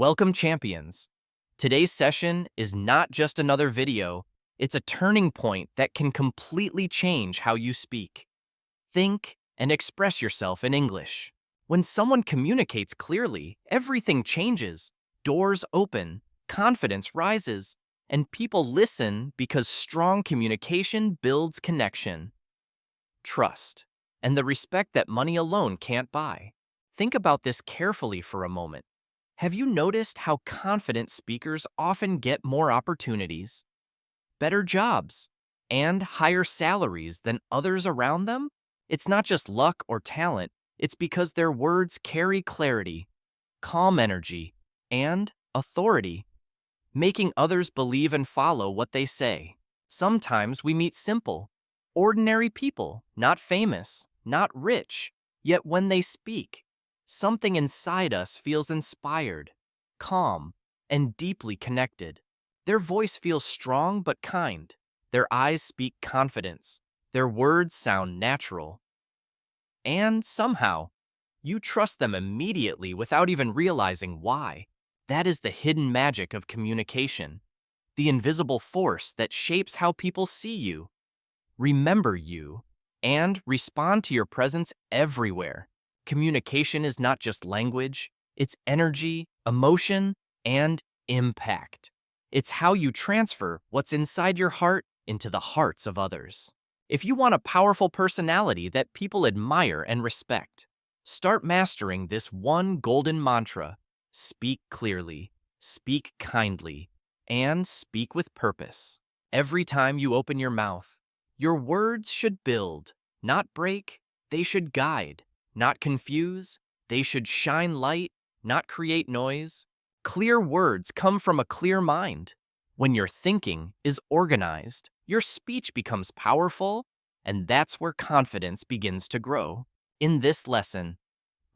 Welcome, champions. Today's session is not just another video, it's a turning point that can completely change how you speak, think, and express yourself in English. When someone communicates clearly, everything changes. Doors open, confidence rises, and people listen because strong communication builds connection, trust, and the respect that money alone can't buy. Think about this carefully for a moment. Have you noticed how confident speakers often get more opportunities, better jobs, and higher salaries than others around them? It's not just luck or talent, it's because their words carry clarity, calm energy, and authority, making others believe and follow what they say. Sometimes we meet simple, ordinary people, not famous, not rich, yet when they speak, something inside us feels inspired, calm, and deeply connected. Their voice feels strong but kind. Their eyes speak confidence. Their words sound natural. And somehow, you trust them immediately without even realizing why. That is the hidden magic of communication, the invisible force that shapes how people see you, remember you, and respond to your presence everywhere. Communication is not just language, it's energy, emotion, and impact. It's how you transfer what's inside your heart into the hearts of others. If you want a powerful personality that people admire and respect, start mastering this one golden mantra: speak clearly, speak kindly, and speak with purpose. Every time you open your mouth, your words should build, not break. They should guide, not confuse. They should shine light, not create noise. Clear words come from a clear mind. When your thinking is organized, your speech becomes powerful, and that's where confidence begins to grow. In this lesson,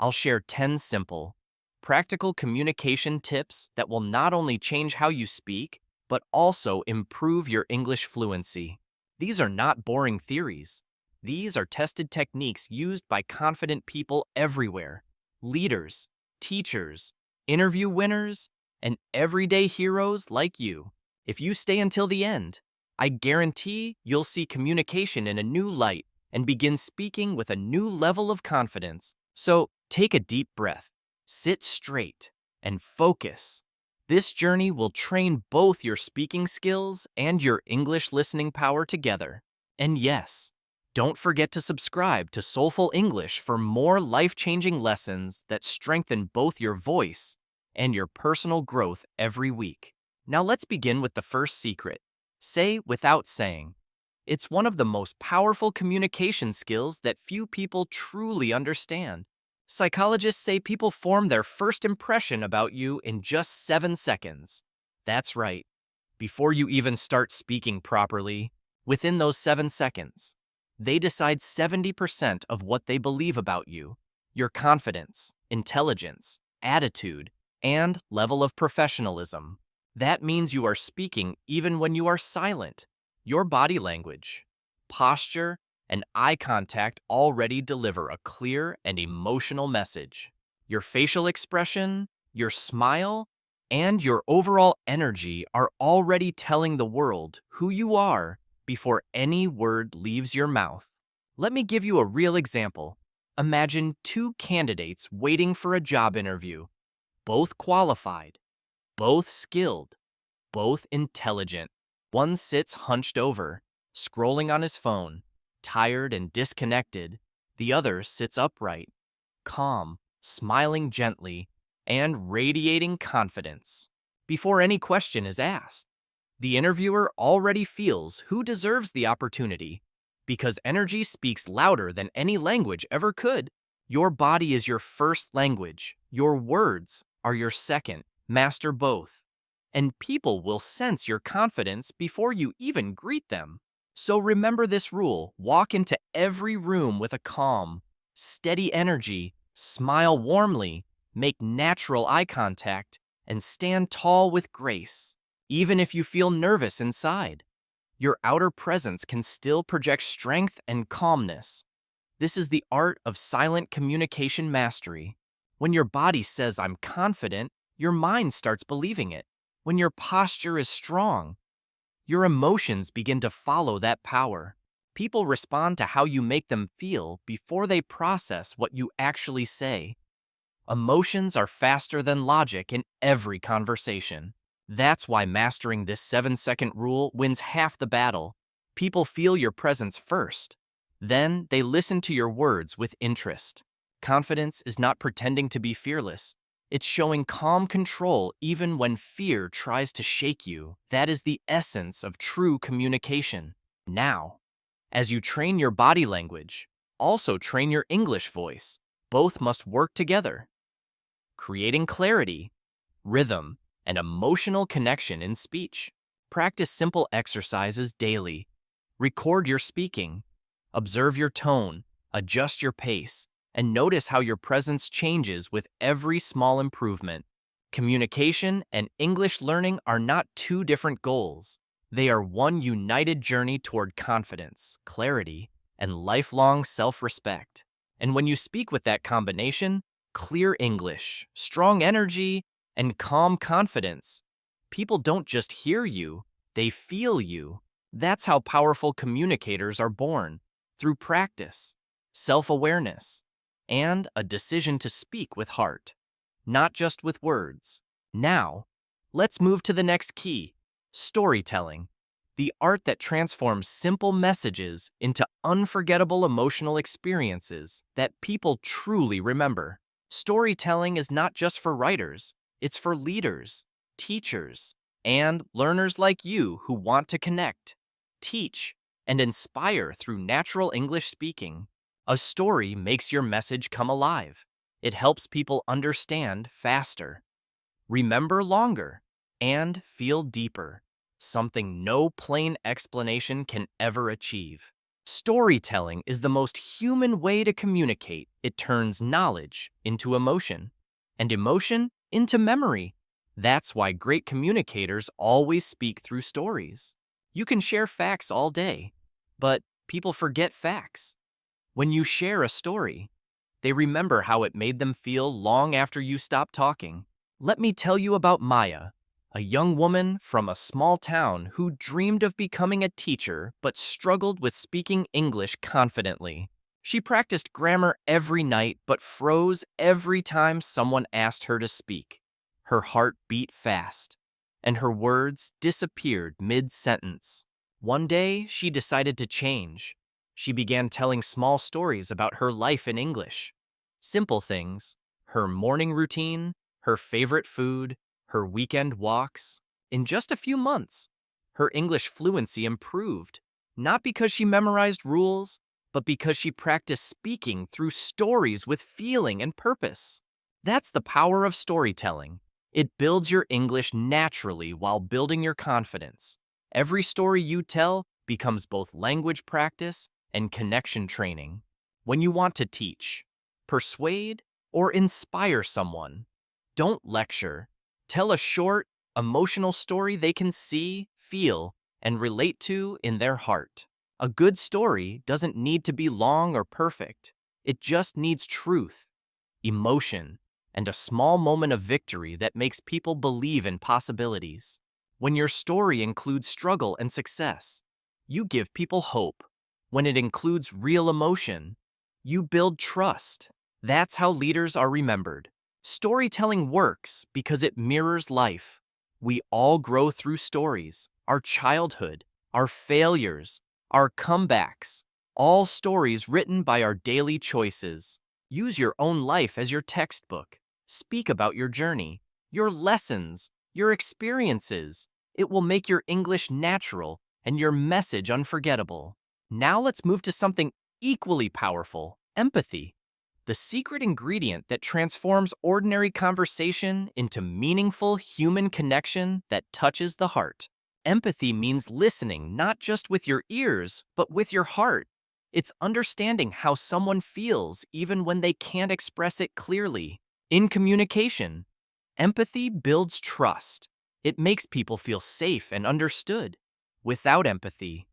I'll share 10 simple, practical communication tips that will not only change how you speak, but also improve your English fluency. These are not boring theories. These are tested techniques used by confident people everywhere: leaders, teachers, interview winners, and everyday heroes like you. If you stay until the end, I guarantee you'll see communication in a new light and begin speaking with a new level of confidence. So take a deep breath, sit straight, and focus. This journey will train both your speaking skills and your English listening power together. And yes, don't forget to subscribe to Soulful English for more life-changing lessons that strengthen both your voice and your personal growth every week. Now let's begin with the first secret: say without saying. It's one of the most powerful communication skills that few people truly understand. Psychologists say people form their first impression about you in just 7 seconds. That's right. Before you even start speaking properly, within those 7 seconds, they decide 70% of what they believe about you: your confidence, intelligence, attitude, and level of professionalism. That means you are speaking even when you are silent. Your body language, posture, and eye contact already deliver a clear and emotional message. Your facial expression, your smile, and your overall energy are already telling the world who you are before any word leaves your mouth. Let me give you a real example. Imagine two candidates waiting for a job interview, both qualified, both skilled, both intelligent. One sits hunched over, scrolling on his phone, tired and disconnected. The other sits upright, calm, smiling gently, and radiating confidence. Before any question is asked, the interviewer already feels who deserves the opportunity, because energy speaks louder than any language ever could. Your body is your first language. Your words are your second. Master both, and people will sense your confidence before you even greet them. So remember this rule: walk into every room with a calm, steady energy, smile warmly, make natural eye contact, and stand tall with grace. Even if you feel nervous inside, your outer presence can still project strength and calmness. This is the art of silent communication mastery. When your body says, "I'm confident," your mind starts believing it. When your posture is strong, your emotions begin to follow that power. People respond to how you make them feel before they process what you actually say. Emotions are faster than logic in every conversation. That's why mastering this 7-second rule wins half the battle. People feel your presence first. Then they listen to your words with interest. Confidence is not pretending to be fearless. It's showing calm control even when fear tries to shake you. That is the essence of true communication. Now, as you train your body language, also train your English voice. Both must work together, creating clarity, rhythm, and emotional connection in speech. Practice simple exercises daily. Record your speaking. Observe your tone, adjust your pace, and notice how your presence changes with every small improvement. Communication and English learning are not two different goals. They are one united journey toward confidence, clarity, and lifelong self-respect. And when you speak with that combination, clear English, strong energy, and calm confidence, people don't just hear you, they feel you. That's how powerful communicators are born, through practice, self-awareness, and a decision to speak with heart, not just with words. Now, let's move to the next key, storytelling, the art that transforms simple messages into unforgettable emotional experiences that people truly remember. Storytelling is not just for writers, it's for leaders, teachers, and learners like you who want to connect, teach, and inspire through natural English speaking. A story makes your message come alive. It helps people understand faster, remember longer, and feel deeper, something no plain explanation can ever achieve. Storytelling is the most human way to communicate. It turns knowledge into emotion, and emotion into memory. That's why great communicators always speak through stories. You can share facts all day, but people forget facts. When you share a story, they remember how it made them feel long after you stop talking. Let me tell you about Maya, a young woman from a small town who dreamed of becoming a teacher but struggled with speaking English confidently. She practiced grammar every night but froze every time someone asked her to speak. Her heart beat fast, and her words disappeared mid-sentence. One day, she decided to change. She began telling small stories about her life in English. Simple things, her morning routine, her favorite food, her weekend walks. In just a few months, her English fluency improved, not because she memorized rules, but because she practiced speaking through stories with feeling and purpose. That's the power of storytelling. It builds your English naturally while building your confidence. Every story you tell becomes both language practice and connection training. When you want to teach, persuade, or inspire someone, don't lecture. Tell a short, emotional story they can see, feel, and relate to in their heart. A good story doesn't need to be long or perfect. It just needs truth, emotion, and a small moment of victory that makes people believe in possibilities. When your story includes struggle and success, you give people hope. When it includes real emotion, you build trust. That's how leaders are remembered. Storytelling works because it mirrors life. We all grow through stories, our childhood, our failures, our comebacks, all stories written by our daily choices. Use your own life as your textbook. Speak about your journey, your lessons, your experiences. It will make your English natural and your message unforgettable. Now let's move to something equally powerful, empathy. The secret ingredient that transforms ordinary conversation into meaningful human connection that touches the heart. Empathy means listening not just with your ears, but with your heart. It's understanding how someone feels even when they can't express it clearly. In communication, empathy builds trust. It makes people feel safe and understood. Without empathy,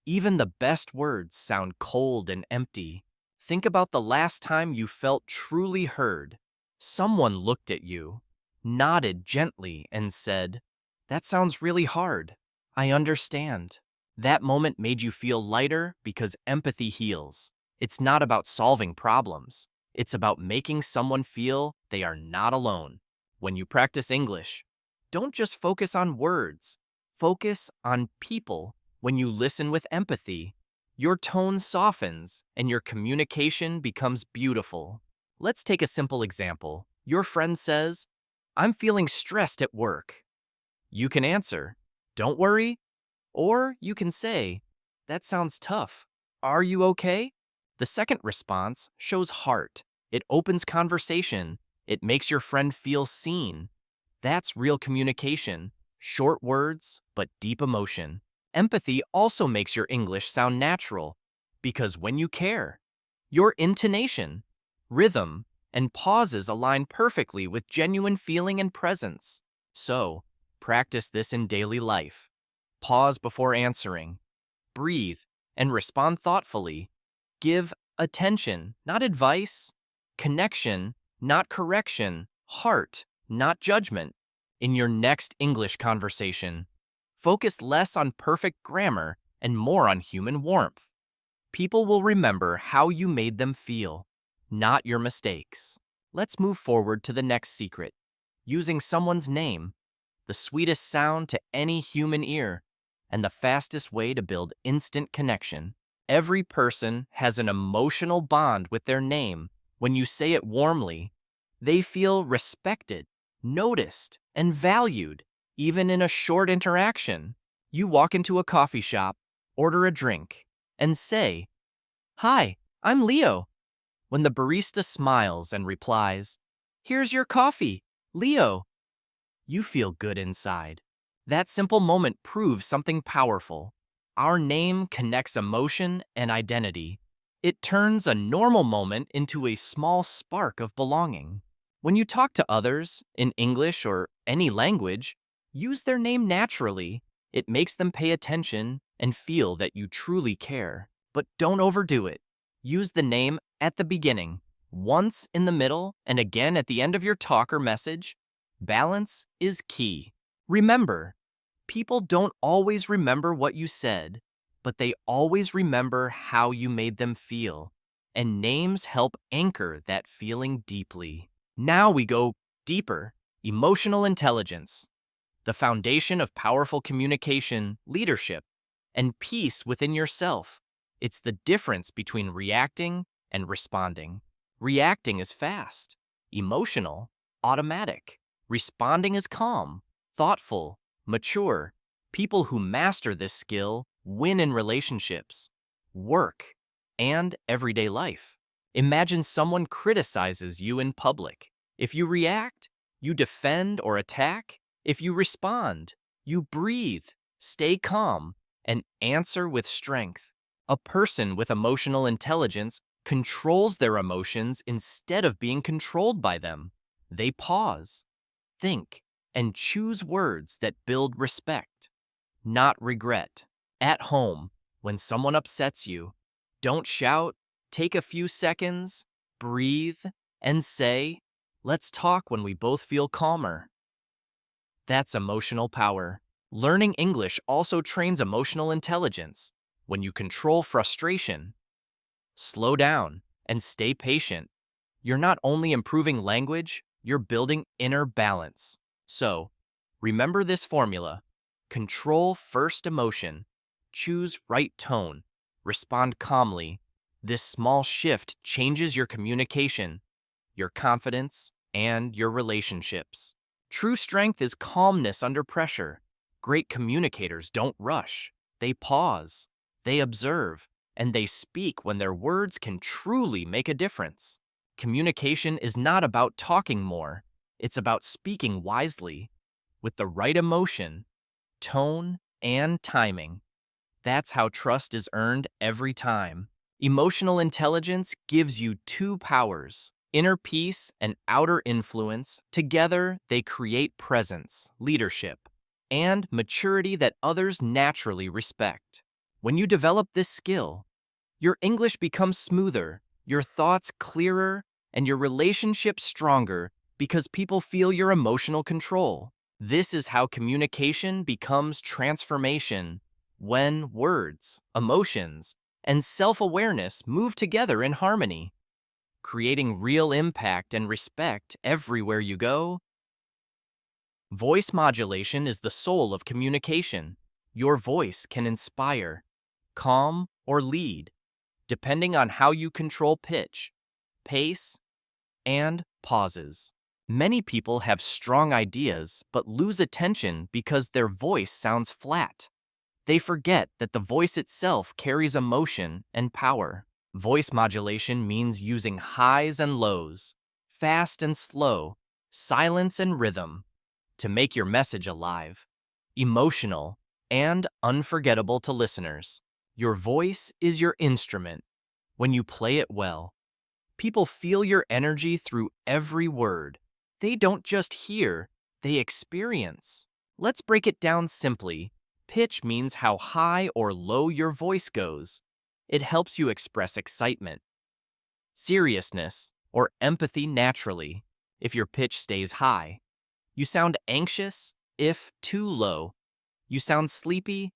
even the best words sound cold and empty. Think about the last time you felt truly heard. Someone looked at you, nodded gently, and said, "That sounds really hard. I understand." That moment made you feel lighter because empathy heals. It's not about solving problems. It's about making someone feel they are not alone. When you practice English, don't just focus on words. Focus on people. When you listen with empathy, your tone softens and your communication becomes beautiful. Let's take a simple example. Your friend says, "I'm feeling stressed at work." You can answer, "Don't worry." Or you can say, "That sounds tough. Are you okay?" The second response shows heart. It opens conversation. It makes your friend feel seen. That's real communication. Short words, but deep emotion. Empathy also makes your English sound natural because when you care, your intonation, rhythm, and pauses align perfectly with genuine feeling and presence. So, practice this in daily life. Pause before answering. Breathe and respond thoughtfully. Give attention, not advice. Connection, not correction. Heart, not judgment. In your next English conversation, focus less on perfect grammar and more on human warmth. People will remember how you made them feel, not your mistakes. Let's move forward to the next secret. Using someone's name, the sweetest sound to any human ear, and the fastest way to build instant connection. Every person has an emotional bond with their name. When you say it warmly, they feel respected, noticed, and valued, even in a short interaction. You walk into a coffee shop, order a drink, and say, "Hi, I'm Leo." When the barista smiles and replies, "Here's your coffee, Leo," you feel good inside. That simple moment proves something powerful. Our name connects emotion and identity. It turns a normal moment into a small spark of belonging. When you talk to others, in English or any language, use their name naturally. It makes them pay attention and feel that you truly care. But don't overdo it. Use the name at the beginning, once in the middle, and again at the end of your talk or message. Balance is key. Remember, people don't always remember what you said, but they always remember how you made them feel. And names help anchor that feeling deeply. Now we go deeper. Emotional intelligence, the foundation of powerful communication, leadership, and peace within yourself. It's the difference between reacting and responding. Reacting is fast, emotional, automatic. Responding is calm, thoughtful, mature. People who master this skill win in relationships, work, and everyday life. Imagine someone criticizes you in public. If you react, you defend or attack. If you respond, you breathe, stay calm, and answer with strength. A person with emotional intelligence controls their emotions instead of being controlled by them. They pause, think, and choose words that build respect, not regret. At home, when someone upsets you, don't shout, take a few seconds, breathe, and say, "Let's talk when we both feel calmer." That's emotional power. Learning English also trains emotional intelligence. When you control frustration, slow down, and stay patient, you're not only improving language, you're building inner balance. So, remember this formula. Control first emotion, choose right tone, respond calmly. This small shift changes your communication, your confidence, and your relationships. True strength is calmness under pressure. Great communicators don't rush. They pause, they observe, and they speak when their words can truly make a difference. Communication is not about talking more. It's about speaking wisely, with the right emotion, tone, and timing. That's how trust is earned every time. Emotional intelligence gives you two powers, inner peace and outer influence. Together, they create presence, leadership, and maturity that others naturally respect. When you develop this skill, your English becomes smoother, your thoughts clearer, and your relationships stronger because people feel your emotional control. This is how communication becomes transformation, when words, emotions, and self-awareness move together in harmony, creating real impact and respect everywhere you go. Voice modulation is the soul of communication. Your voice can inspire, calm, or lead, depending on how you control pitch, pace, and pauses. Many people have strong ideas but lose attention because their voice sounds flat. They forget that the voice itself carries emotion and power. Voice modulation means using highs and lows, fast and slow, silence and rhythm to make your message alive, emotional, and unforgettable to listeners. Your voice is your instrument. When you play it well, people feel your energy through every word. They don't just hear, they experience. Let's break it down simply. Pitch means how high or low your voice goes. It helps you express excitement, seriousness, or empathy naturally. If your pitch stays high, you sound anxious. If too low, you sound sleepy.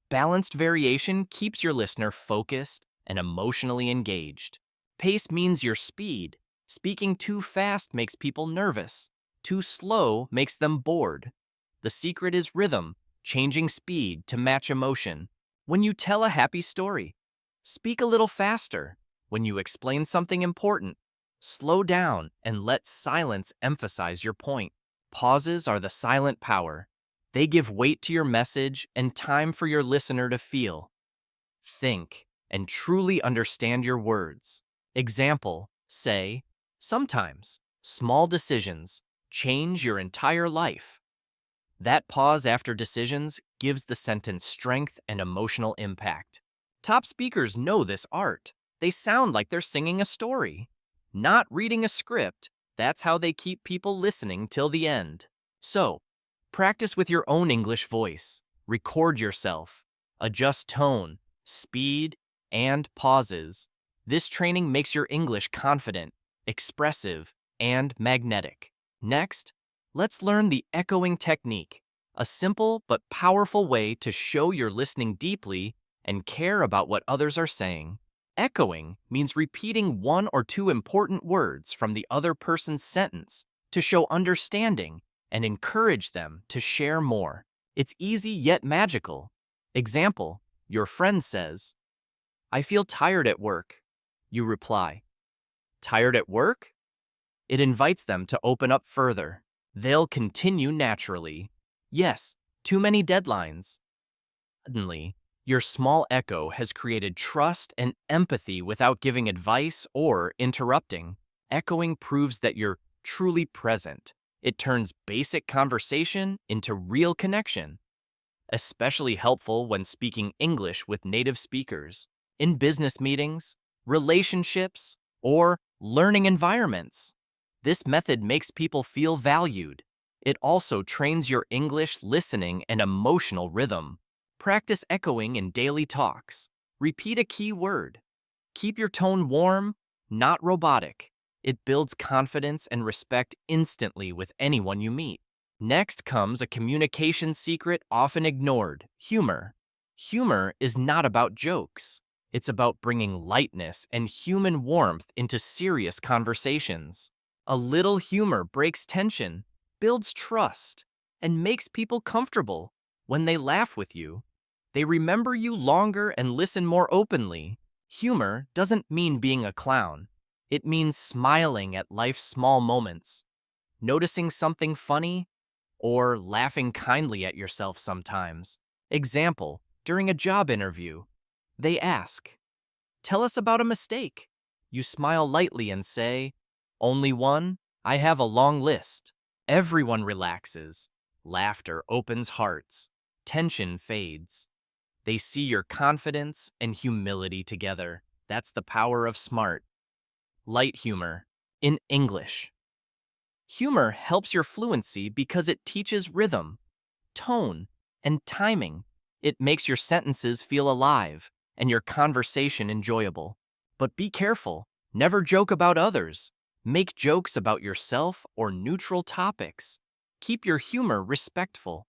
Balanced variation keeps your listener focused and emotionally engaged. Pace means your speed. Speaking too fast makes people nervous. Too slow makes them bored. The secret is rhythm, changing speed to match emotion. When you tell a happy story, speak a little faster. When you explain something important, slow down and let silence emphasize your point. Pauses are the silent power. They give weight to your message and time for your listener to feel, think, and truly understand your words. Example, say, sometimes small decisions change your entire life. That pause after decisions gives the sentence strength and emotional impact. Top speakers know this art. They sound like they're singing a story, not reading a script. That's how they keep people listening till the end. So, practice with your own English voice. Record yourself. Adjust tone, speed, and pauses. This training makes your English confident, expressive, and magnetic. Next, let's learn the echoing technique, a simple but powerful way to show you're listening deeply and care about what others are saying. Echoing means repeating one or two important words from the other person's sentence to show understanding and encourage them to share more. It's easy yet magical. Example, your friend says, "I feel tired at work." You reply, "Tired at work?" It invites them to open up further. They'll continue naturally. "Yes, too many deadlines." Suddenly, your small echo has created trust and empathy without giving advice or interrupting. Echoing proves that you're truly present. It turns basic conversation into real connection. Especially helpful when speaking English with native speakers, in business meetings, relationships, or learning environments. This method makes people feel valued. It also trains your English listening and emotional rhythm. Practice echoing in daily talks. Repeat a key word. Keep your tone warm, not robotic. It builds confidence and respect instantly with anyone you meet. Next comes a communication secret often ignored: humor. Humor is not about jokes. It's about bringing lightness and human warmth into serious conversations. A little humor breaks tension, builds trust, and makes people comfortable. When they laugh with you, they remember you longer and listen more openly. Humor doesn't mean being a clown. It means smiling at life's small moments, noticing something funny, or laughing kindly at yourself sometimes. Example, during a job interview, they ask, "Tell us about a mistake." You smile lightly and say, "Only one? I have a long list." Everyone relaxes. Laughter opens hearts. Tension fades. They see your confidence and humility together. That's the power of smart, light humor in English. Humor helps your fluency because it teaches rhythm, tone, and timing. It makes your sentences feel alive and your conversation enjoyable. But be careful, never joke about others. Make jokes about yourself or neutral topics. Keep your humor respectful,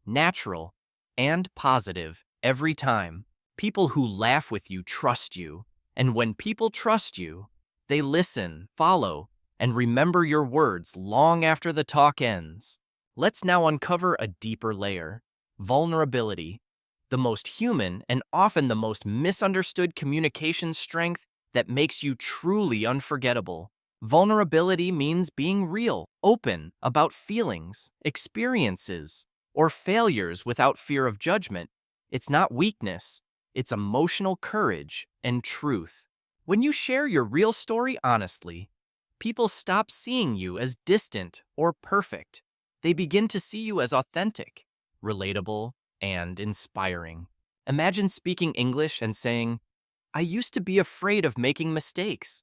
natural, and positive every time. People who laugh with you trust you, and when people trust you, they listen, follow, and remember your words long after the talk ends. Let's now uncover a deeper layer: vulnerability, the most human and often the most misunderstood communication strength that makes you truly unforgettable. Vulnerability means being real, open about feelings, experiences, or failures without fear of judgment. It's not weakness, it's emotional courage and truth. When you share your real story honestly, people stop seeing you as distant or perfect. They begin to see you as authentic, relatable, and inspiring. Imagine speaking English and saying, "I used to be afraid of making mistakes,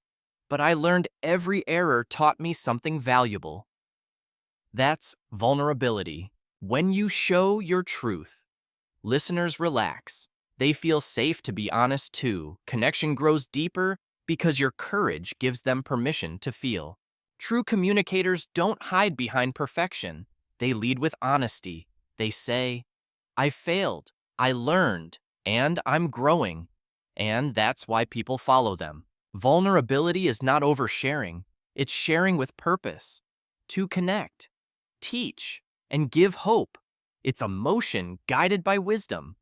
but I learned every error taught me something valuable." That's vulnerability. When you show your truth, listeners relax. They feel safe to be honest too. Connection grows deeper because your courage gives them permission to feel. True communicators don't hide behind perfection. They lead with honesty. They say, "I failed, I learned, and I'm growing." And that's why people follow them. Vulnerability is not oversharing, it's sharing with purpose. To connect, teach, and give hope. It's emotion guided by wisdom,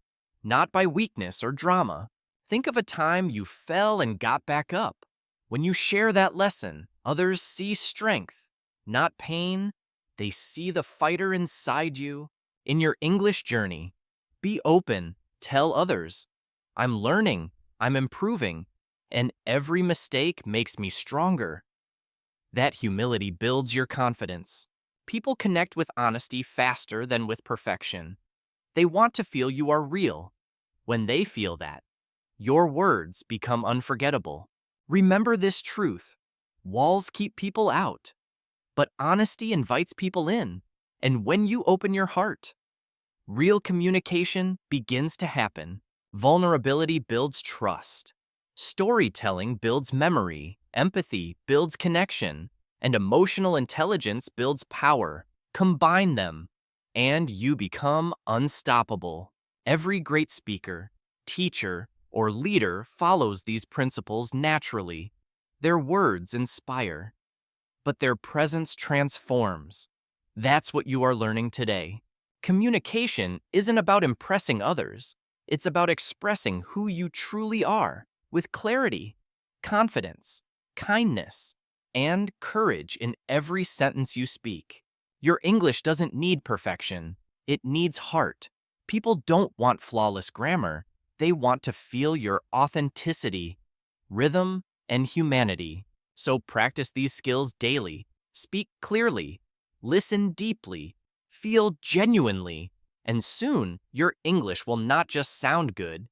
not by weakness or drama. Think of a time you fell and got back up. When you share that lesson, others see strength, not pain. They see the fighter inside you. In your English journey, be open, tell others, "I'm learning, I'm improving, and every mistake makes me stronger." That humility builds your confidence. People connect with honesty faster than with perfection. They want to feel you are real. When they feel that, your words become unforgettable. Remember this truth: walls keep people out, but honesty invites people in. And when you open your heart, real communication begins to happen. Vulnerability builds trust. Storytelling builds memory. Empathy builds connection. And emotional intelligence builds power. Combine them, and you become unstoppable. Every great speaker, teacher, or leader follows these principles naturally. Their words inspire, but their presence transforms. That's what you are learning today. Communication isn't about impressing others. It's about expressing who you truly are with clarity, confidence, kindness, and courage in every sentence you speak. Your English doesn't need perfection. It needs heart. People don't want flawless grammar. They want to feel your authenticity, rhythm, and humanity. So practice these skills daily. Speak clearly, listen deeply, feel genuinely, and soon your English will not just sound good,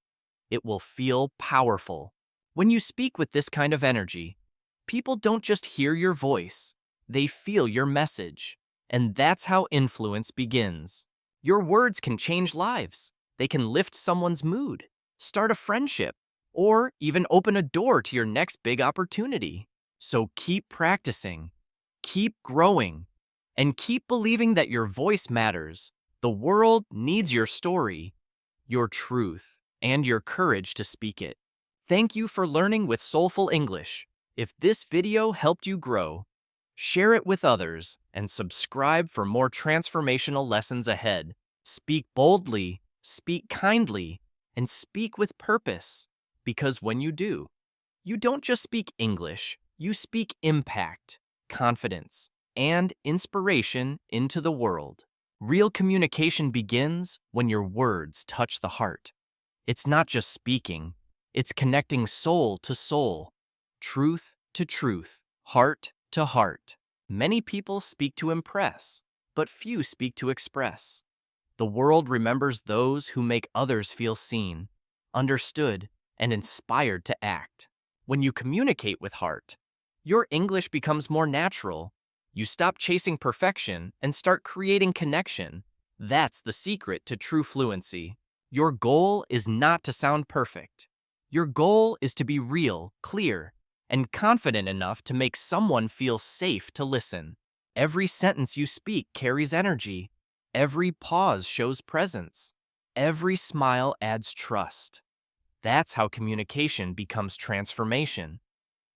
it will feel powerful. When you speak with this kind of energy, people don't just hear your voice, they feel your message. And that's how influence begins. Your words can change lives. They can lift someone's mood, start a friendship, or even open a door to your next big opportunity. So keep practicing, keep growing, and keep believing that your voice matters. The world needs your story, your truth, and your courage to speak it. Thank you for learning with Soulful English. If this video helped you grow, share it with others and subscribe for more transformational lessons ahead. Speak boldly, speak kindly, and speak with purpose. Because when you do, you don't just speak English, you speak impact, confidence, and inspiration into the world. Real communication begins when your words touch the heart. It's not just speaking, it's connecting soul to soul, truth to truth, heart to heart. Many people speak to impress, but few speak to express. The world remembers those who make others feel seen, understood, and inspired to act. When you communicate with heart, your English becomes more natural. You stop chasing perfection and start creating connection. That's the secret to true fluency. Your goal is not to sound perfect. Your goal is to be real, clear, and confident enough to make someone feel safe to listen. Every sentence you speak carries energy. Every pause shows presence. Every smile adds trust. That's how communication becomes transformation,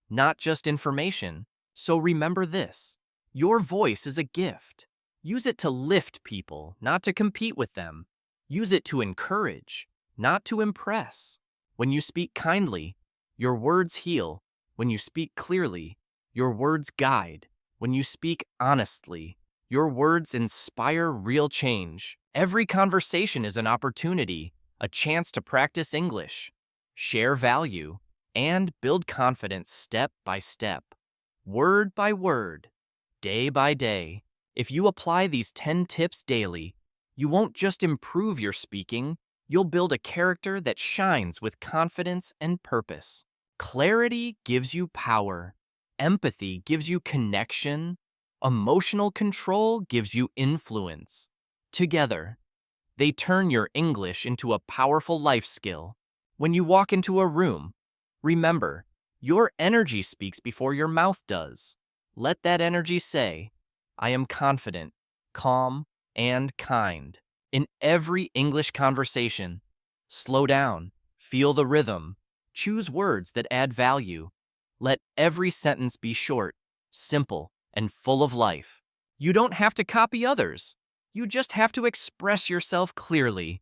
not just information. So remember this: your voice is a gift. Use it to lift people, not to compete with them. Use it to encourage, not to impress. When you speak kindly, your words heal. When you speak clearly, your words guide. When you speak honestly, your words inspire real change. Every conversation is an opportunity, a chance to practice English, share value, and build confidence step by step, word by word, day by day. If you apply these 10 tips daily, you won't just improve your speaking, you'll build a character that shines with confidence and purpose. Clarity gives you power. Empathy gives you connection. Emotional control gives you influence. Together, they turn your English into a powerful life skill. When you walk into a room, remember, your energy speaks before your mouth does. Let that energy say, I am confident, calm, and kind. In every English conversation, slow down, feel the rhythm, choose words that add value. Let every sentence be short, simple, and full of life. You don't have to copy others. You just have to express yourself clearly,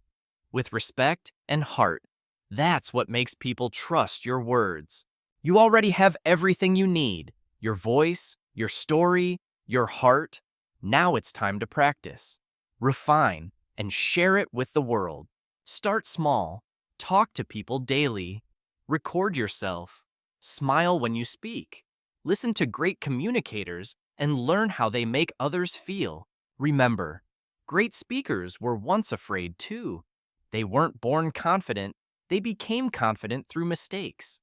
with respect and heart. That's what makes people trust your words. You already have everything you need: your voice, your story, your heart. Now it's time to practice, refine, and share it with the world. Start small. Talk to people daily. Record yourself. Smile when you speak. Listen to great communicators and learn how they make others feel. Remember, great speakers were once afraid too. They weren't born confident, they became confident through mistakes,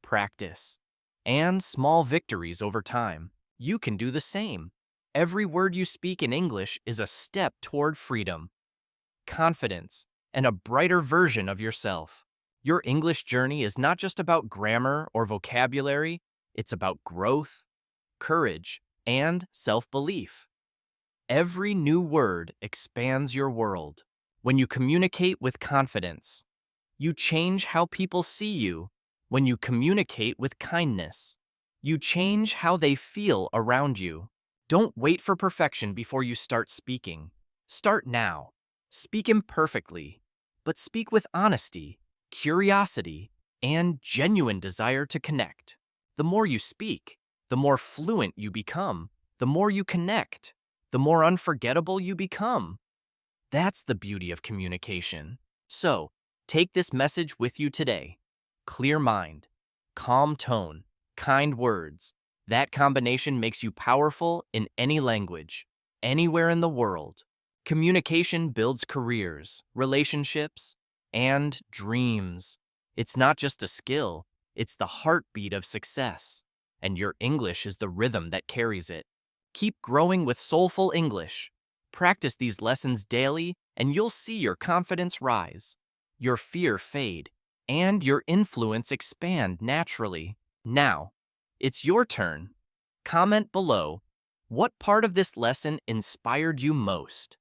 practice, and small victories over time. You can do the same. Every word you speak in English is a step toward freedom, confidence, and a brighter version of yourself. Your English journey is not just about grammar or vocabulary, it's about growth, courage, and self-belief. Every new word expands your world. When you communicate with confidence, you change how people see you. When you communicate with kindness, you change how they feel around you. Don't wait for perfection before you start speaking. Start now. Speak imperfectly, but speak with honesty, curiosity, and genuine desire to connect. The more you speak, the more fluent you become. The more you connect, the more unforgettable you become. That's the beauty of communication. So, take this message with you today. Clear mind, calm tone, kind words. That combination makes you powerful in any language, anywhere in the world. Communication builds careers, relationships, and dreams. It's not just a skill, it's the heartbeat of success. And your English is the rhythm that carries it. Keep growing with Soulful English. Practice these lessons daily, and you'll see your confidence rise, your fear fade, and your influence expand naturally. Now, it's your turn. Comment below, what part of this lesson inspired you most?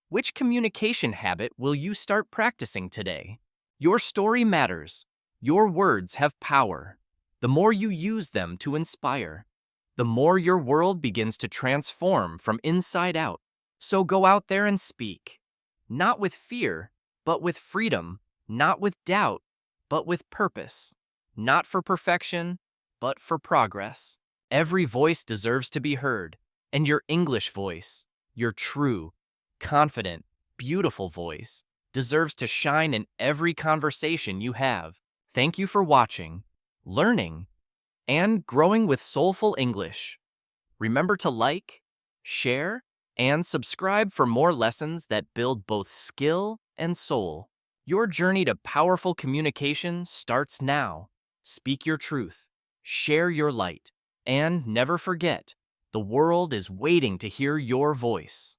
Which communication habit will you start practicing today? Your story matters. Your words have power. The more you use them to inspire, the more your world begins to transform from inside out. So go out there and speak. Not with fear, but with freedom. Not with doubt, but with purpose. Not for perfection, but for progress. Every voice deserves to be heard. And your English voice, your true, confident, beautiful voice, deserves to shine in every conversation you have. Thank you for watching, learning, and growing with Soulful English. Remember to like, share, and subscribe for more lessons that build both skill and soul. Your journey to powerful communication starts now. Speak your truth, share your light, and never forget, the world is waiting to hear your voice.